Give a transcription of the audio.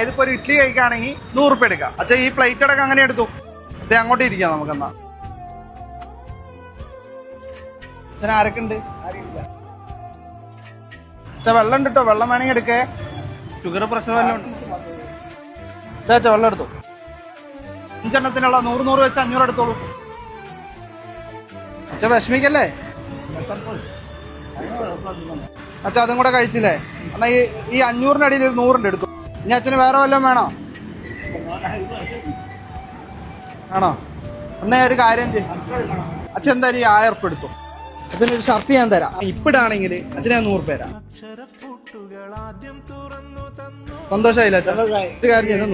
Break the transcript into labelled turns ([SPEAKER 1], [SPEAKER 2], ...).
[SPEAKER 1] ഇതിപ്പോ ഒരു ഇഡ്ഡലി കഴിക്കുകയാണെങ്കിൽ 100 റുപ്യ എടുക്കാം. അച്ഛാ ഈ പ്ലേറ്റ് അടക്കം അങ്ങനെ എടുത്തു. ഇത് അങ്ങോട്ട് ഇരിക്കാം നമുക്കെന്നാ. അച്ഛൻ ആരൊക്കെ ഉണ്ട്? അച്ഛാ വെള്ളം ഉണ്ട് കേട്ടോ, വെള്ളം വേണമെങ്കിൽ എടുക്കേ. ഷുഗർ പ്രഷർ വല്ലതും ഉണ്ട്. അച്ഛാ വെള്ളം എടുത്തു. 5 എണ്ണത്തിനുള്ള 100 വെച്ച് 500 എടുത്തോളൂ. അച്ഛാ വിഷമിക്കല്ലേ? അച്ഛാ അതും കൂടെ കഴിച്ചില്ലേ? എന്നാ ഈ 500-ന്റെ അടിയിൽ ഒരു 100 എടുത്തു. ഇനി അച്ഛന് വേറെ വല്ലതും വേണോ? ആണോ? എന്നാ ഒരു കാര്യം ചെയ്യും. അച്ഛൻ എന്തായാലും ഈ 1000 ഉറുപ്പിക എടുത്തു. അച്ഛനൊരു ഷർട്ട് ഞാൻ തരാം. ഇപ്പിടാണെങ്കിൽ അച്ഛനെ 100 ഉറുപ്പിക തരാം. സന്തോഷമായില്ല അച്ഛൻ? ഒരു കാര്യം ചെയ്ത്